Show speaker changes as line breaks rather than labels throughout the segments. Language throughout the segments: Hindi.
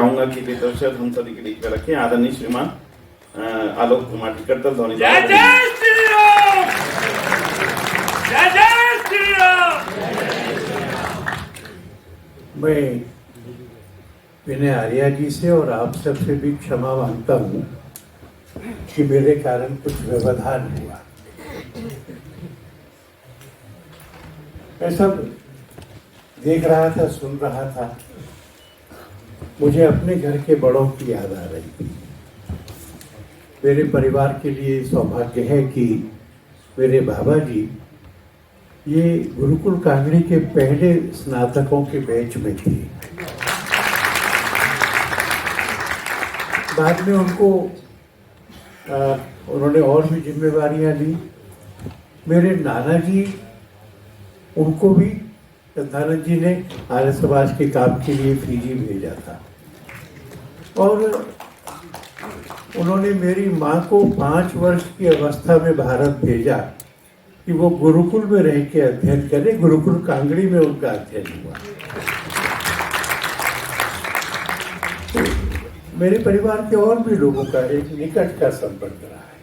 चाहूंगा कि दीर्घदर्शक हम सभी के बीच में रखें आदरणीय श्रीमान आलोक कुमार टिकरतल ध्वनि।
जय जय श्री राम, जय जय श्री राम।
मैं विनय आर्या जी से और आप सबसे भी क्षमा मांगता हूँ कि मेरे कारण कुछ व्यवधान हुआ। मैं सब देख रहा था, सुन रहा था, मुझे अपने घर के बड़ों की याद आ रही थी। मेरे परिवार के लिए सौभाग्य है कि मेरे बाबा जी ये गुरुकुल कांगड़ी के पहले स्नातकों के बैच में थे। बाद में उन्होंने और भी जिम्मेवारियां ली। मेरे नाना जी, उनको भी सदानंद जी ने आर्य समाज के काम के लिए फीजी भेजा था और उन्होंने मेरी माँ को 5 वर्ष की अवस्था में भारत भेजा कि वो गुरुकुल में रह के अध्ययन करे। गुरुकुल कांगड़ी में उनका अध्ययन हुआ। तो मेरे परिवार के और भी लोगों का एक निकट का संपर्क रहा है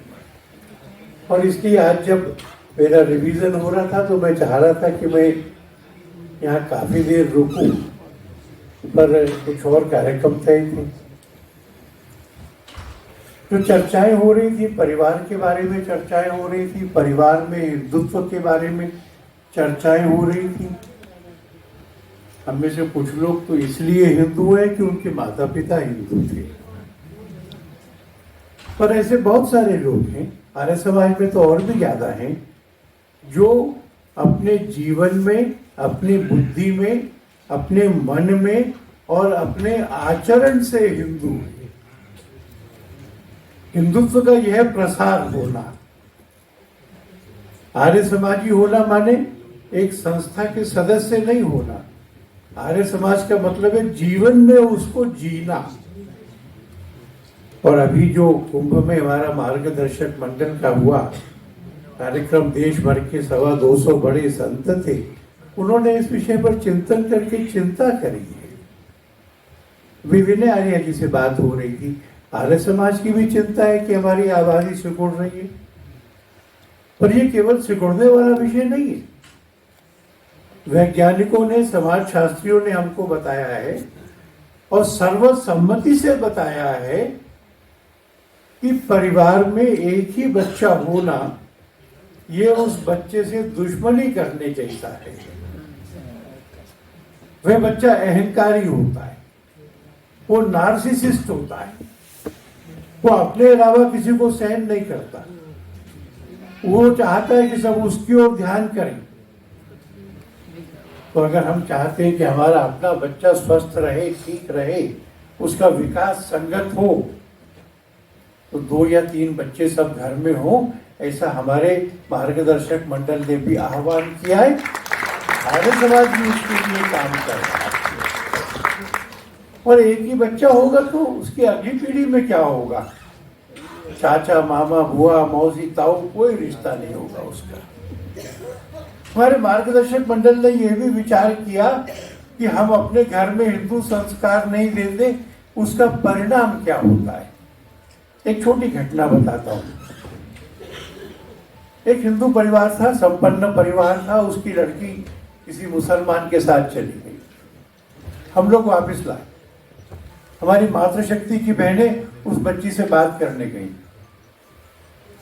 और इसलिए आज जब मेरा रिवीजन हो रहा था तो मैं चाह रहा था कि मैं यहाँ काफी देर रुकूं, पर कुछ और कार्यक्रम तय थे। जो चर्चाएं हो रही थी, परिवार के बारे में चर्चाएं हो रही थी, परिवार में हिंदुत्व के बारे में चर्चाएं हो रही थी। हम में से कुछ लोग तो इसलिए हिंदू हैं कि उनके माता पिता हिंदू थे, पर ऐसे बहुत सारे लोग हैं, आर्य समाज में तो और भी ज्यादा हैं, जो अपने जीवन में, अपनी बुद्धि में, अपने मन में और अपने आचरण से हिंदू हैं। हिंदुत्व का यह प्रसार होना, आर्य समाजी होना माने एक संस्था के सदस्य नहीं होना। आर्य समाज का मतलब है जीवन में उसको जीना। और अभी जो कुंभ में हमारा मार्गदर्शक मंडल का हुआ कार्यक्रम, देश भर के 225 बड़े संत थे, उन्होंने इस विषय पर चिंतन करके चिंता करी है। विनय आर्या जी से बात हो रही थी, आर्य समाज की भी चिंता है कि हमारी आबादी सिकुड़ रही है, पर ये केवल सिकुड़ने वाला विषय नहीं है। वैज्ञानिकों ने, समाज शास्त्रियों ने हमको बताया है और सर्वसम्मति से बताया है कि परिवार में एक ही बच्चा होना ये उस बच्चे से दुश्मनी करने जैसा है। वह बच्चा अहंकारी होता है, वो नार्सिसिस्ट होता है, वो अपने अलावा किसी को सहन नहीं करता, वो चाहता है कि सब उसकी ओर ध्यान करें। तो अगर हम चाहते हैं कि हमारा अपना बच्चा स्वस्थ रहे, ठीक रहे, उसका विकास संगत हो, तो 2 या 3 बच्चे सब घर में हो, ऐसा हमारे मार्गदर्शक मंडल ने भी आह्वान किया है। आर्य समाज भी उसके लिए काम कर रहा है। और एक ही बच्चा होगा तो उसकी अगली पीढ़ी में क्या होगा? चाचा, मामा, बुआ, मौसी, ताऊ, कोई रिश्ता नहीं होगा उसका। हमारे मार्गदर्शक मंडल ने यह भी विचार किया कि हम अपने घर में हिंदू संस्कार नहीं देते, उसका परिणाम क्या होता है। एक छोटी घटना बताता हूँ। एक हिंदू परिवार था, संपन्न परिवार था, उसकी लड़की किसी मुसलमान के साथ चली गई। हम लोग वापस लाए। हमारी मातृशक्ति की बहनें उस बच्ची से बात करने गई,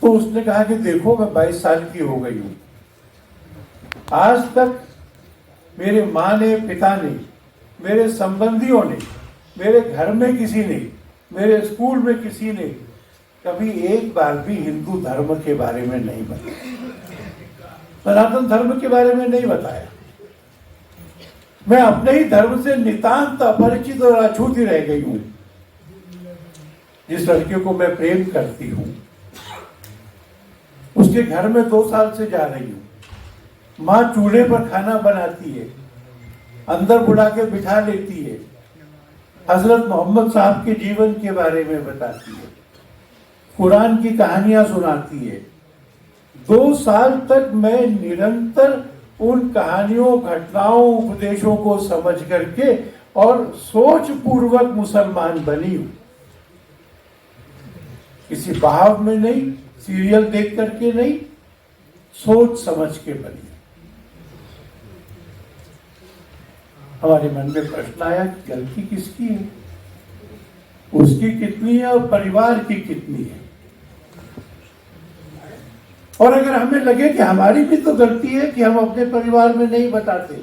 तो उसने कहा कि देखो, मैं 22 साल की हो गई हूँ, आज तक मेरे माँ ने, पिता ने, मेरे संबंधियों ने, मेरे घर में किसी ने, मेरे स्कूल में किसी ने कभी एक बार भी हिंदू धर्म के बारे में नहीं बताया, सनातन धर्म के बारे में नहीं बताया। मैं अपने ही धर्म से नितांत अपरिचित और अछूती रह गई हूं। जिस लड़के को मैं प्रेम करती हूं, उसके घर में 2 साल से जा रही हूं। माँ चूल्हे पर खाना बनाती है, अंदर बुला के बिठा लेती है, हजरत मोहम्मद साहब के जीवन के बारे में बताती है, कुरान की कहानियां सुनाती है। 2 साल तक मैं निरंतर उन कहानियों, घटनाओं, उपदेशों को समझ करके और सोच पूर्वक मुसलमान बनी हूं। किसी बहाव में नहीं, सीरियल देख करके नहीं, सोच समझ के बनी। हमारे मन में प्रश्न आया कि गलती किसकी है, उसकी कितनी है और परिवार की कितनी है। और अगर हमें लगे कि हमारी भी तो गलती है कि हम अपने परिवार में नहीं बताते,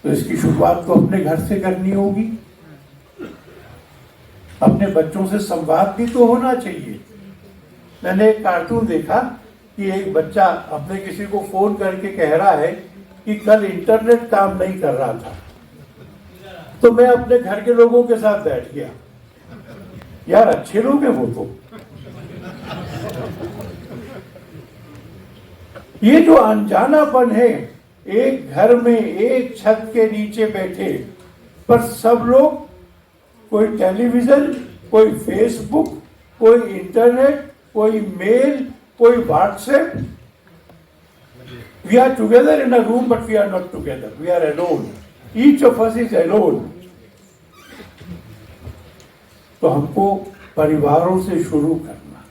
तो इसकी शुरुआत तो अपने घर से करनी होगी। अपने बच्चों से संवाद भी तो होना चाहिए। मैंने एक कार्टून देखा कि एक बच्चा अपने किसी को फोन करके कह रहा है कि कल इंटरनेट काम नहीं कर रहा था, तो मैं अपने घर के लोगों के साथ बैठ गया। यार अच्छे लोग हैं वो तो। ये जो अनजानापन है, एक घर में एक छत के नीचे बैठे पर सब लोग, कोई टेलीविजन, कोई फेसबुक, कोई इंटरनेट, कोई मेल, कोई WhatsApp. We are together in a room but we are not together, we are alone, each of us is alone. तो हमको परिवारों से शुरू करना,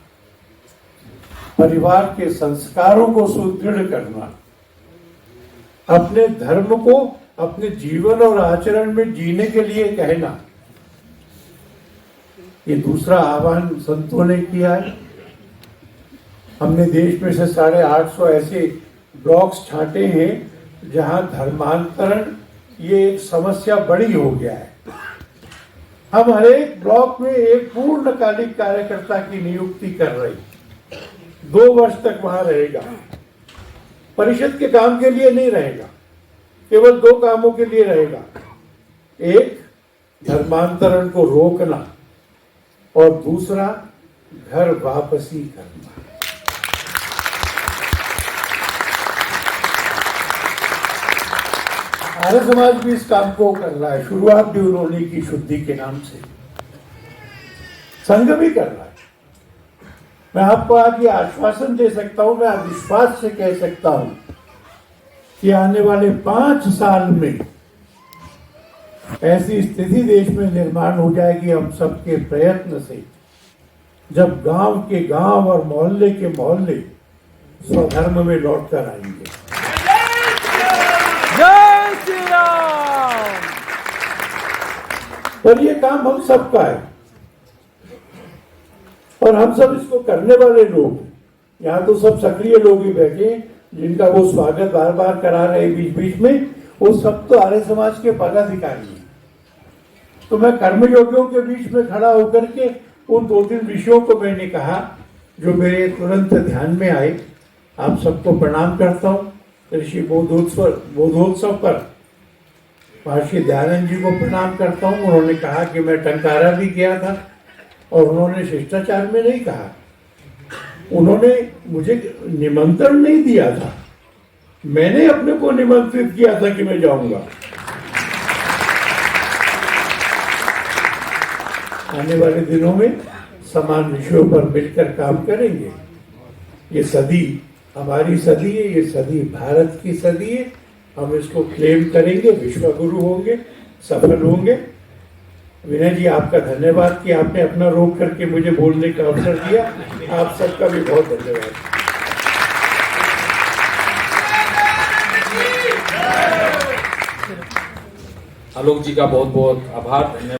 परिवार के संस्कारों को सुदृढ़ करना, अपने धर्म को अपने जीवन और आचरण में जीने के लिए कहना, ये दूसरा आह्वान संतों ने किया है। हमने देश में से 850 ऐसे ब्लॉक्स छांटे हैं जहां धर्मांतरण ये एक समस्या बड़ी हो गया है। हम हर एक ब्लॉक में एक पूर्णकालिक कार्यकर्ता की नियुक्ति कर रहे, 2 वर्ष तक वहां रहेगा। परिषद के काम के लिए नहीं रहेगा, केवल 2 कामों के लिए रहेगा। एक, धर्मांतरण को रोकना, और दूसरा, घर वापसी करना। आर्य समाज भी इस काम को कर रहा है। शुरुआत भी उन्होंने की शुद्धि के नाम से, संघ भी कर रहा है। मैं आपको आज ये आश्वासन दे सकता हूं, मैं विश्वास से कह सकता हूं कि आने वाले 5 साल में ऐसी स्थिति देश में निर्माण हो जाएगी, हम सबके प्रयत्न से, जब गांव के गांव और मोहल्ले के मोहल्ले स्वधर्म में लौट कर आएंगे।
जय श्री राम।
और ये काम हम सबका है और हम सब इसको करने वाले लोग। यहाँ तो सब सक्रिय लोग ही बैठे हैं, जिनका वो स्वागत बार बार करा रहे बीच बीच में, वो सब तो आर्य समाज के पदाधिकारी हैं। तो मैं कर्मयोगियों के बीच में खड़ा होकर के उन 2-3 विषयों को मैंने कहा जो मेरे तुरंत ध्यान में आए। आप सबको प्रणाम करता हूँ। ऋषि बोधोत्सव पर महर्षि दयानंद जी को प्रणाम करता हूँ। उन्होंने कहा कि मैं टंकारा भी गया था, और उन्होंने शिष्टाचार में नहीं कहा, उन्होंने मुझे निमंत्रण नहीं दिया था, मैंने अपने को निमंत्रित किया था कि मैं जाऊंगा। आने वाले दिनों में समान विषयों पर मिलकर काम करेंगे। ये सदी हमारी सदी है, ये सदी भारत की सदी है। हम इसको क्लेम करेंगे, विश्व गुरु होंगे, सफल होंगे। विनय जी, आपका धन्यवाद कि आपने अपना रोक करके मुझे बोलने का अवसर दिया। आप सबका भी बहुत धन्यवाद।
आलोक जी का बहुत बहुत आभार, धन्यवाद।